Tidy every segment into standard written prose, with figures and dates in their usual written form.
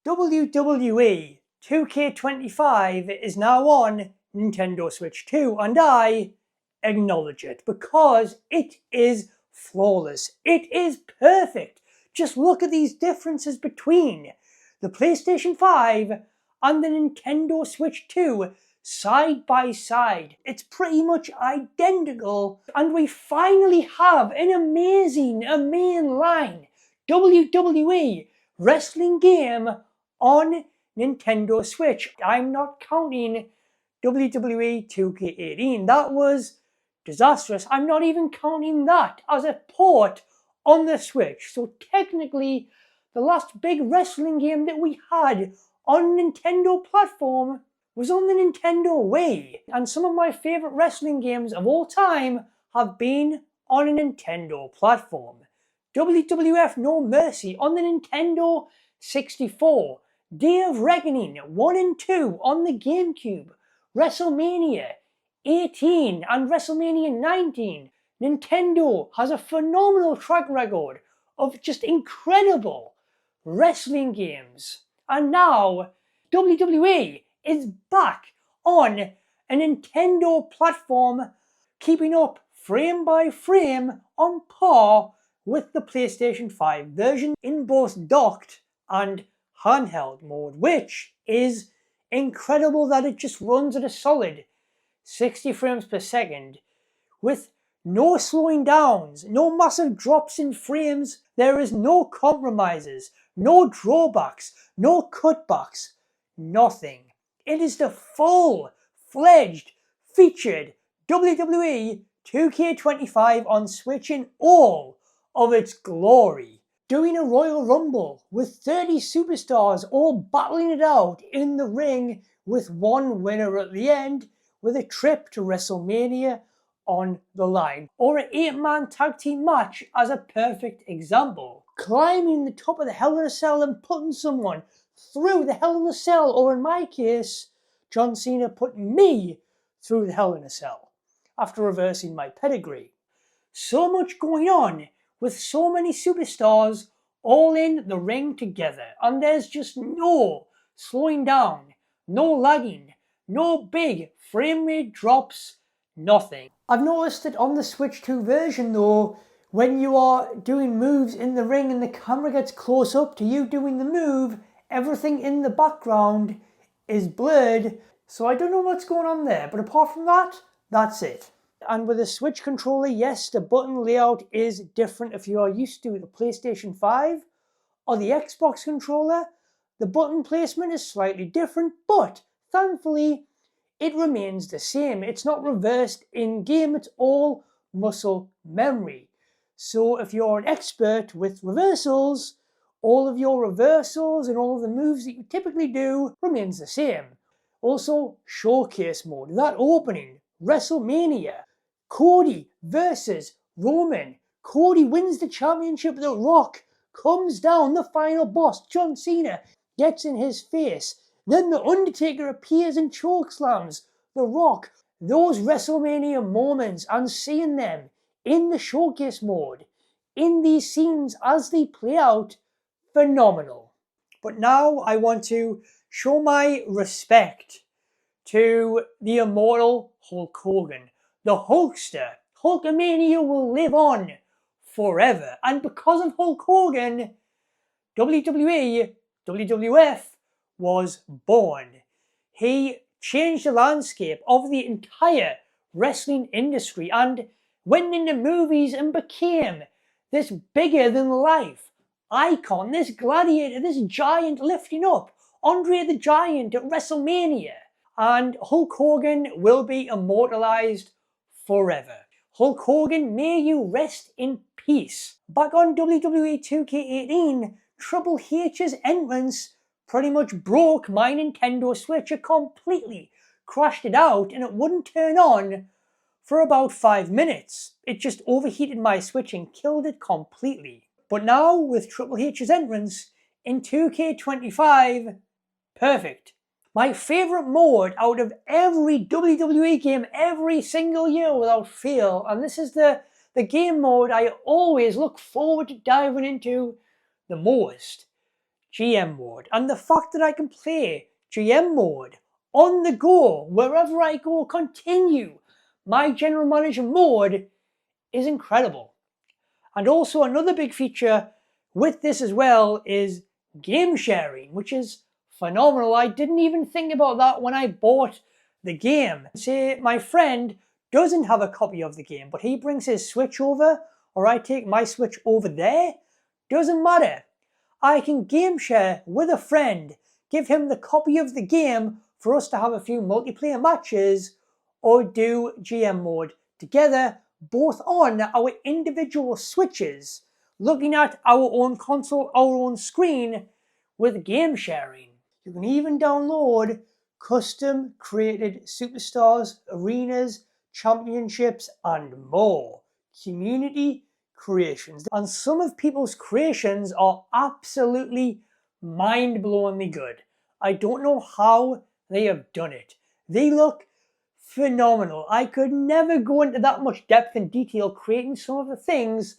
WWE 2K25 is now on Nintendo Switch 2, and I acknowledge it because it is flawless. It is perfect. Just look at these differences between the PlayStation 5 and the Nintendo Switch 2 side by side. It's pretty much identical, and we finally have an amazing mainline WWE wrestling game on Nintendo Switch. I'm not counting WWE 2K18. That was disastrous. I'm not even counting that as a port on the Switch. So technically, the last big wrestling game that we had on Nintendo platform was on the Nintendo Wii. And some of my favorite wrestling games of all time have been on a Nintendo platform. WWF No Mercy on the Nintendo 64. Day of Reckoning 1 and 2 on the GameCube. WrestleMania 18 and WrestleMania 19. Nintendo has a phenomenal track record of just incredible wrestling games. And now WWE is back on a Nintendo platform, keeping up frame by frame on par with the PlayStation 5 version in both docked and handheld mode, which is incredible that it just runs at a solid 60 frames per second with no slowing downs, no massive drops in frames. There is no compromises, no drawbacks, no cutbacks, nothing. It is the full-fledged featured WWE 2K25 on Switch in all of its glory. Doing a Royal Rumble with 30 superstars all battling it out in the ring with one winner at the end, with a trip to WrestleMania on the line. Or an 8-man tag team match as a perfect example. Climbing the top of the Hell in a Cell and putting someone through the Hell in a Cell, or in my case, John Cena put me through the Hell in a Cell after reversing my pedigree. So much going on with so many superstars all in the ring together, and there's just no slowing down, no lagging, no big frame rate drops, nothing. I've noticed that on the Switch 2 version though, when you are doing moves in the ring and the camera gets close up to you doing the move, everything in the background is blurred, so I don't know what's going on there, but apart from that, that's it. And with a Switch controller, yes, the button layout is different. If you are used to the PlayStation 5 or the Xbox controller, the button placement is slightly different, but thankfully, it remains the same. It's not reversed in-game, it's all muscle memory. So if you're an expert with reversals, all of your reversals and all of the moves that you typically do remains the same. Also, showcase mode, that opening, WrestleMania, Cody versus Roman. Cody wins the championship, The Rock comes down, the final boss, John Cena, gets in his face. Then The Undertaker appears and chokeslams The Rock. Those WrestleMania moments and seeing them in the showcase mode, in these scenes as they play out, phenomenal. But now I want to show my respect to the immortal Hulk Hogan. The Hulkster. Hulkamania will live on forever. And because of Hulk Hogan, WWE, WWF was born. He changed the landscape of the entire wrestling industry and went into movies and became this bigger than life icon, this gladiator, this giant lifting up Andre the Giant at WrestleMania. And Hulk Hogan will be immortalized forever. Hulk Hogan, may you rest in peace. Back on WWE 2K18, Triple H's entrance pretty much broke my Nintendo Switch. It completely crashed it out and it wouldn't turn on for about 5 minutes. It just overheated my Switch and killed it completely. But now with Triple H's entrance in 2K25, perfect. My favourite mode out of every WWE game every single year without fail, and this is the game mode I always look forward to diving into the most. GM mode. And the fact that I can play GM mode on the go, wherever I go, continue my general manager mode is incredible. And also another big feature with this as well is game sharing, which is phenomenal. I didn't even think about that when I bought the game. Say my friend doesn't have a copy of the game, but he brings his Switch over, or I take my Switch over there, doesn't matter. I can game share with a friend, give him the copy of the game for us to have a few multiplayer matches, or do GM mode together, both on our individual Switches, looking at our own console, our own screen, with game sharing. You can even download custom created superstars, arenas, championships, and more. Community creations. And some of people's creations are absolutely mind-blowingly good. I don't know how they have done it. They look phenomenal. I could never go into that much depth and detail creating some of the things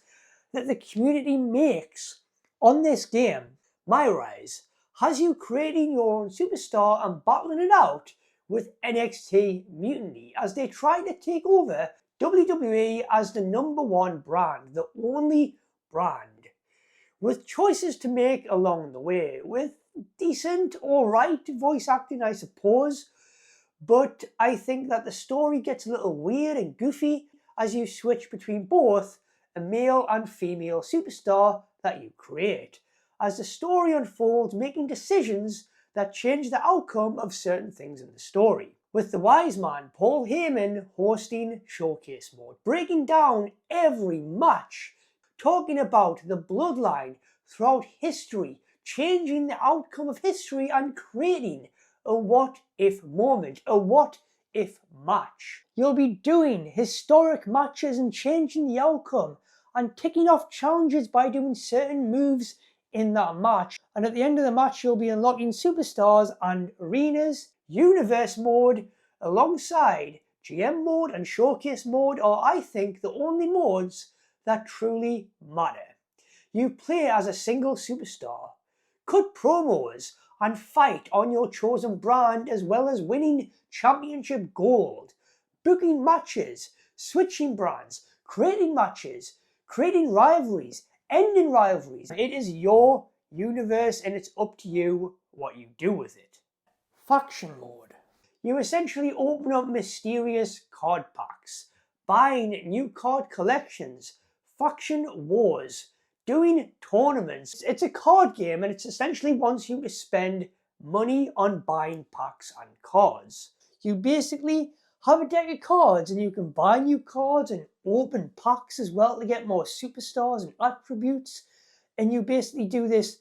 that the community makes on this game. MyRise has you creating your own superstar and battling it out with NXT Mutiny as they try to take over WWE as the #1 brand, the only brand, with choices to make along the way, with decent, alright voice acting, I suppose, but I think that the story gets a little weird and goofy as you switch between both a male and female superstar that you create, as the story unfolds, making decisions that change the outcome of certain things in the story. With the wise man Paul Heyman hosting Showcase Mode, breaking down every match, talking about the bloodline throughout history, changing the outcome of history and creating a what-if moment, a what-if match. You'll be doing historic matches and changing the outcome and ticking off challenges by doing certain moves in that match. And at the end of the match, you'll be unlocking superstars and arenas. Universe mode alongside GM mode and Showcase mode are, I think, the only modes that truly matter. You play as a single superstar, cut promos, and fight on your chosen brand, as well as winning championship gold, booking matches, switching brands, creating matches, creating rivalries, ending rivalries. It is your universe and it's up to you what you do with it. Faction mode. You essentially open up mysterious card packs, buying new card collections, faction wars, doing tournaments. It's a card game and it essentially wants you to spend money on buying packs and cards. You basically have a deck of cards and you can buy new cards and open packs as well to get more superstars and attributes. And you basically do this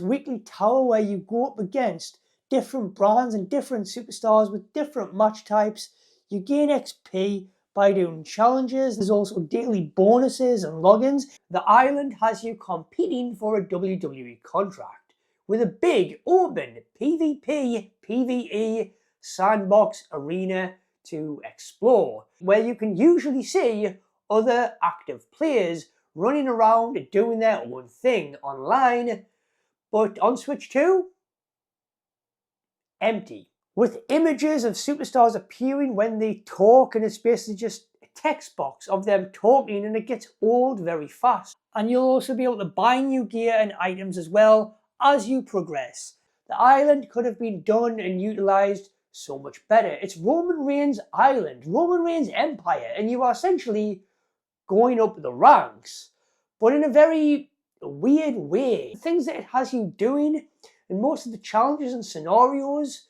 weekly tower where you go up against different brands and different superstars with different match types. You gain XP by doing challenges. There's also daily bonuses and logins. The island has you competing for a WWE contract with a big open PvP, PvE sandbox arena to explore, where you can usually see other active players running around doing their own thing online. But on Switch 2, empty. With images of superstars appearing when they talk, and it's basically just a text box of them talking, and it gets old very fast. And you'll also be able to buy new gear and items as well as you progress. The island could have been done and utilized so much better. It's Roman Reigns' island, Roman Reigns' empire, and you are essentially going up the ranks, but in a very weird way. The things that it has you doing and most of the challenges and scenarios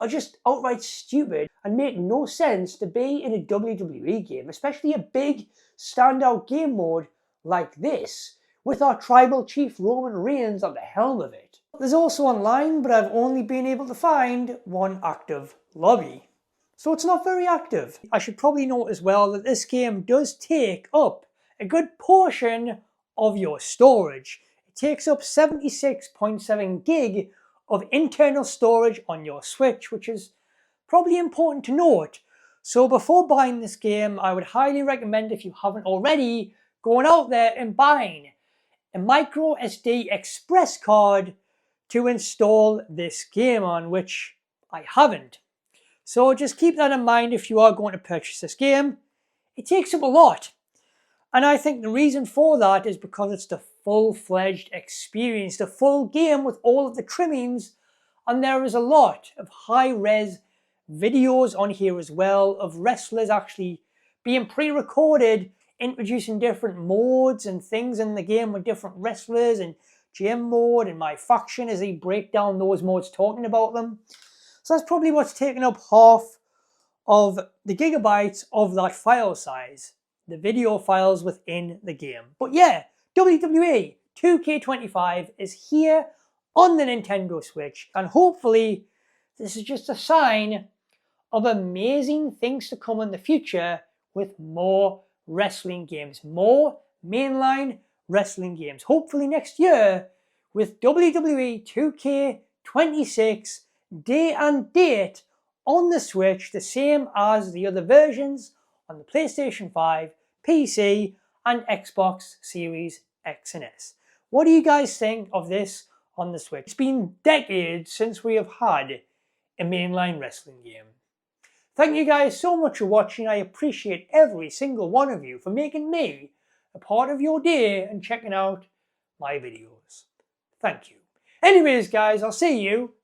are just outright stupid and make no sense to be in a WWE game, especially a big standout game mode like this, with our tribal chief Roman Reigns at the helm of it. There's also online, but I've only been able to find one active lobby, so it's not very active. I should probably note as well that this game does take up a good portion of your storage. It takes up 76.7 gig of internal storage on your Switch, which is probably important to note. So before buying this game, I would highly recommend, if you haven't already, going out there and buying a micro SD express card to install this game on, which I haven't. So just keep that in mind if you are going to purchase this game. It takes up a lot. And I think the reason for that is because it's the full-fledged experience, the full game with all of the trimmings. And there is a lot of high-res videos on here as well of wrestlers actually being pre-recorded, introducing different modes and things in the game with different wrestlers and gym mode and MyFaction as they break down those modes talking about them. So that's probably what's taken up half of the gigabytes of that file size, the video files within the game. But yeah, WWE 2K25 is here on the Nintendo Switch, and hopefully this is just a sign of amazing things to come in the future with more wrestling games, more mainline wrestling games. Hopefully next year with WWE 2K26 day and date on the Switch, the same as the other versions on the PlayStation 5, PC, and Xbox Series X and S. What do you guys think of this on the Switch? It's been decades since we have had a mainline wrestling game. Thank you guys so much for watching. I appreciate every single one of you for making me a part of your day and checking out my videos. Thank you. Anyways, guys, I'll see you